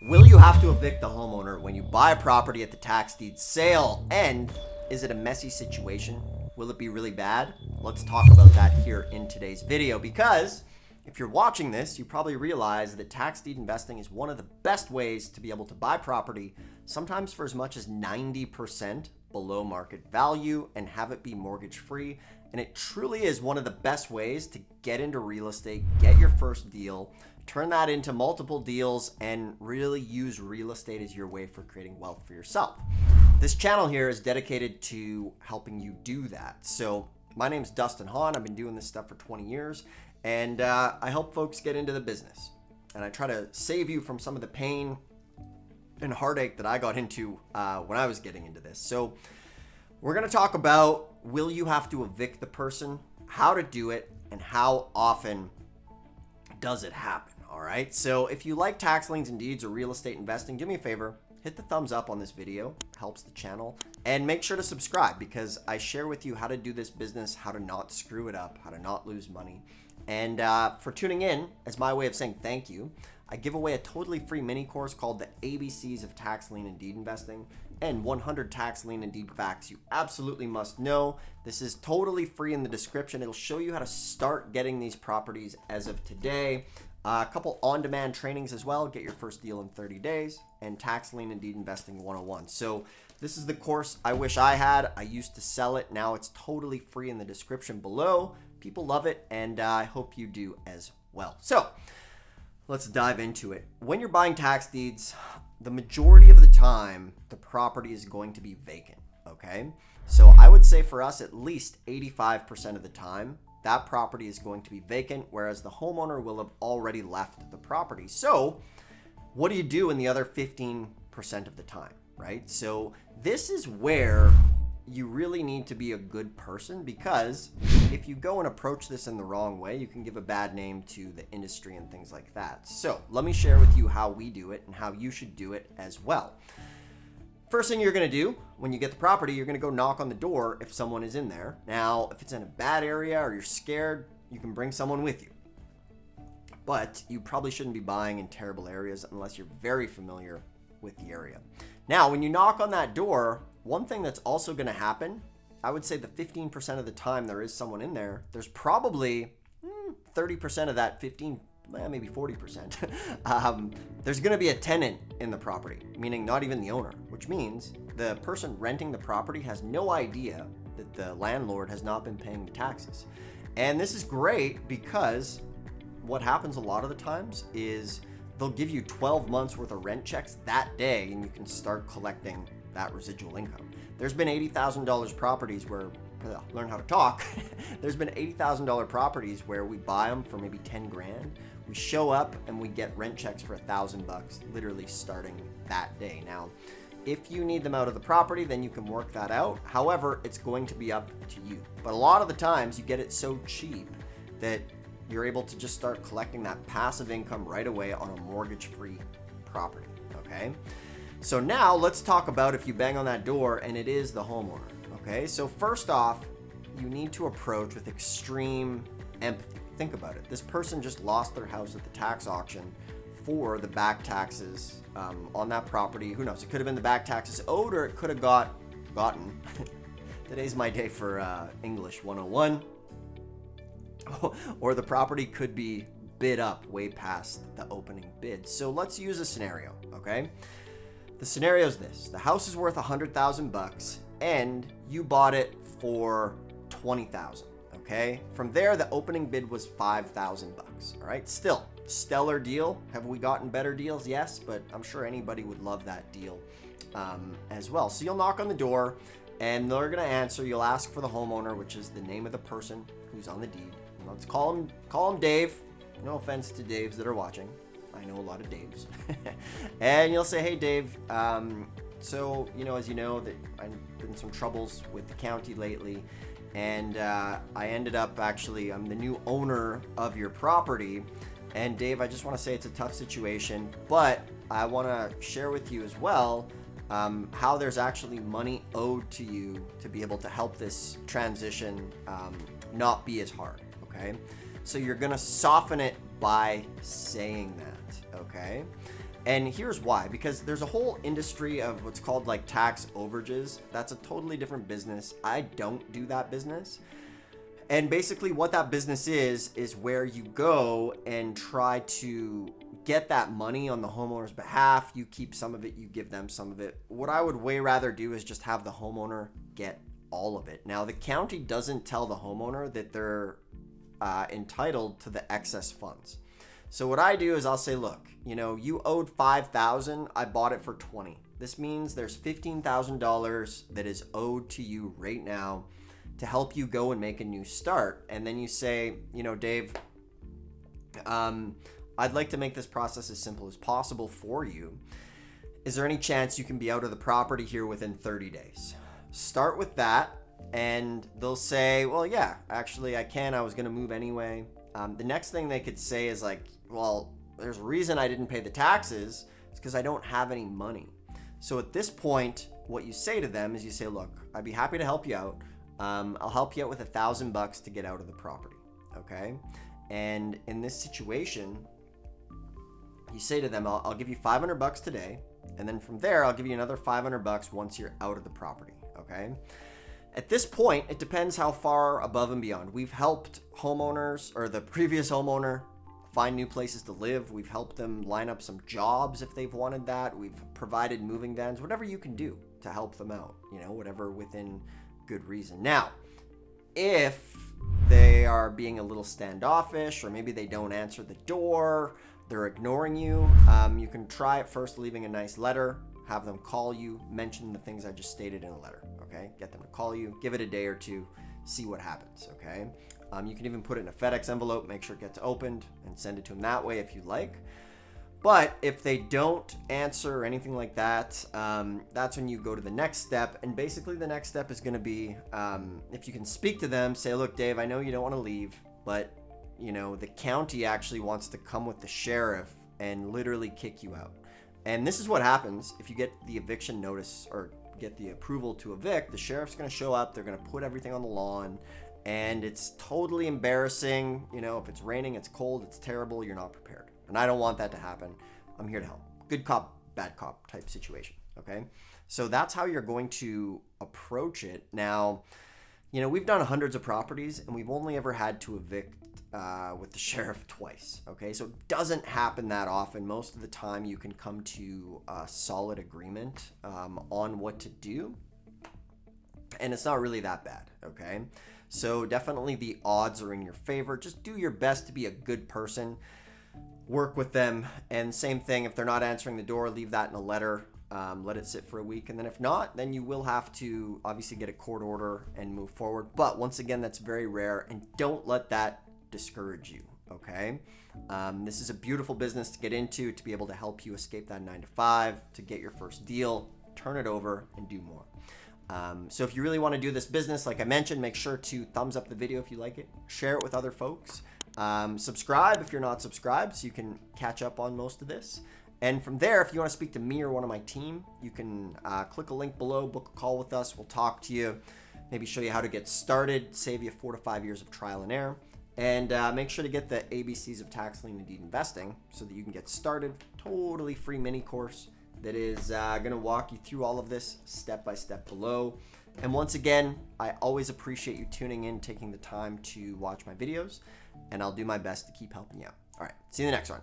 Will you have to evict the homeowner when you buy a property at the tax deed sale? And is it a messy situation? Will it be really bad? Let's talk about that here in today's video, because if you're watching this, you probably realize that tax deed investing is one of the best ways to be able to buy property, sometimes for as much as 90% below market value, and have it be mortgage free. And it truly is one of the best ways to get into real estate, get your first deal, turn that into multiple deals, and really use real estate as your way for creating wealth for yourself. This channel here is dedicated to helping you do that. So my name's Dustin Hahn. I've been doing this stuff for 20 years, and I help folks get into the business. And I try to save you from some of the pain and heartache that I got into when I was getting into this. So we're going to talk about, will you have to evict the person, how to do it, and how often does it happen? All right. So if you like tax liens and deeds or real estate investing, do me a favor, hit the thumbs up on this video, helps the channel, and make sure to subscribe, because I share with you how to do this business, how to not screw it up, how to not lose money. And for tuning in, as my way of saying thank you, I give away a totally free mini course called the ABCs of Tax Lien and Deed Investing and 100 Tax Lien and Deed Facts you absolutely must know. This is totally free in the description. It'll show you how to start getting these properties as of today. A couple on-demand trainings as well. Get your first deal in 30 days, and Tax Lien and Deed Investing 101. So this is the course I wish I had. I used to sell it. Now it's totally free in the description below. People love it, and I hope you do as well. So let's dive into it. When you're buying tax deeds, the majority of the time, the property is going to be vacant, okay? So I would say for us, at least 85% of the time, that property is going to be vacant, whereas the homeowner will have already left the property. So what do you do in the other 15% of the time, right? So this is where you really need to be a good person, because if you go and approach this in the wrong way, you can give a bad name to the industry and things like that. So let me share with you how we do it and how you should do it as well. First thing you're going to do when you get the property, you're going to go knock on the door if someone is in there. Now, if it's in a bad area or you're scared, you can bring someone with you. But you probably shouldn't be buying in terrible areas unless you're very familiar with the area. Now, when you knock on that door, one thing that's also going to happen, I would say the 15% of the time there is someone in there, there's probably 30% of that 15, maybe 40%. There's going to be a tenant in the property, meaning not even the owner, which means the person renting the property has no idea that the landlord has not been paying the taxes. And this is great because what happens a lot of the times is they'll give you 12 months worth of rent checks that day, and you can start collecting that residual income. There's been $80,000 properties where, learn how to talk, there's been $80,000 properties where we buy them for maybe 10 grand. We show up and we get rent checks for $1,000, literally starting that day. Now, if you need them out of the property, then you can work that out. However, it's going to be up to you. But a lot of the times you get it so cheap that you're able to just start collecting that passive income right away on a mortgage-free property, okay? So now let's talk about if you bang on that door and it is the homeowner, okay? So first off, you need to approach with extreme empathy. Think about it. This person just lost their house at the tax auction for the back taxes on that property. Who knows? It could have been the back taxes owed, or it could have gotten. Today's my day for English 101. Or the property could be bid up way past the opening bid. So let's use a scenario, okay? The scenario is this. The house is worth $100,000 and you bought it for $20,000, okay? From there, the opening bid was $5,000, all right? Still, stellar deal. Have we gotten better deals? Yes, but I'm sure anybody would love that deal as well. So you'll knock on the door and they're gonna answer. You'll ask for the homeowner, which is the name of the person who's on the deed. Let's call him Dave. No offense to Daves that are watching. I know a lot of Daves. And you'll say, hey, Dave, so, as you know, that I've been in some troubles with the county lately. And I ended up I'm the new owner of your property. And Dave, I just want to say it's a tough situation, but I want to share with you as well how there's actually money owed to you to be able to help this transition not be as hard. Okay, so you're gonna soften it by saying that, okay? And here's why, because there's a whole industry of what's called like tax overages. That's a totally different business. I don't do that business. And basically what that business is where you go and try to get that money on the homeowner's behalf. You keep some of it, you give them some of it. What I would way rather do is just have the homeowner get all of it. Now, the county doesn't tell the homeowner that they're entitled to the excess funds. So what I do is I'll say, look, you know, you owed $5,000, I bought it for $20,000. This means there's $15,000 that is owed to you right now to help you go and make a new start. And then you say, you know, Dave, I'd like to make this process as simple as possible for you. Is there any chance you can be out of the property here within 30 days? Start with that, and they'll say, well, yeah, actually I can. I was going to move anyway. The next thing they could say is like, well, there's a reason I didn't pay the taxes. It's because I don't have any money. So at this point, what you say to them is you say, look, I'd be happy to help you out. I'll help you out with $1,000 to get out of the property. Okay. And in this situation, you say to them, I'll give you $500 today. And then from there, I'll give you another $500 once you're out of the property. Okay. At this point, it depends how far above and beyond. We've helped homeowners or the previous homeowner find new places to live. We've helped them line up some jobs if they've wanted that. We've provided moving vans, whatever you can do to help them out, you know, whatever within good reason. Now, if they are being a little standoffish, or maybe they don't answer the door, they're ignoring you, you can try at first leaving a nice letter, have them call you, mention the things I just stated in a letter, okay? Get them to call you, give it a day or two, see what happens, okay? You can even put it in a FedEx envelope, make sure it gets opened, and send it to them that way if you like. But if they don't answer or anything like that, that's when you go to the next step. And basically the next step is going to be, if you can speak to them, say, look, Dave, I know you don't want to leave, but you know, the county actually wants to come with the sheriff and literally kick you out. And this is what happens if you get the eviction notice or get the approval to evict. The sheriff's going to show up. They're going to put everything on the lawn, and it's totally embarrassing. You know, if it's raining, it's cold, it's terrible, you're not prepared. And I don't want that to happen. I'm here to help. Good cop, bad cop type situation. Okay. So that's how you're going to approach it. Now, you know, we've done hundreds of properties and we've only ever had to evict with the sheriff twice. Okay. So it doesn't happen that often. Most of the time you can come to a solid agreement on what to do. And it's not really that bad. Okay. So definitely the odds are in your favor. Just do your best to be a good person. Work with them, and same thing, if they're not answering the door, leave that in a letter, let it sit for a week, and then if not, then you will have to obviously get a court order and move forward. But once again, that's very rare, and don't let that discourage you. Okay, this is a beautiful business to get into, to be able to help you escape that 9-to-5, to get your first deal, turn it over, and do more. So if you really want to do this business, like I mentioned, make sure to thumbs up the video if you like it, share it with other folks. Subscribe if you're not subscribed so you can catch up on most of this. And from there, if you want to speak to me or one of my team, you can click a link below, book a call with us. We'll talk to you, maybe show you how to get started, save you 4 to 5 years of trial and error. And make sure to get the ABCs of Tax Lien Deed Investing so that you can get started. Totally free mini course that is going to walk you through all of this step by step below. And once again, I always appreciate you tuning in, taking the time to watch my videos, and I'll do my best to keep helping you out. All right, see you in the next one.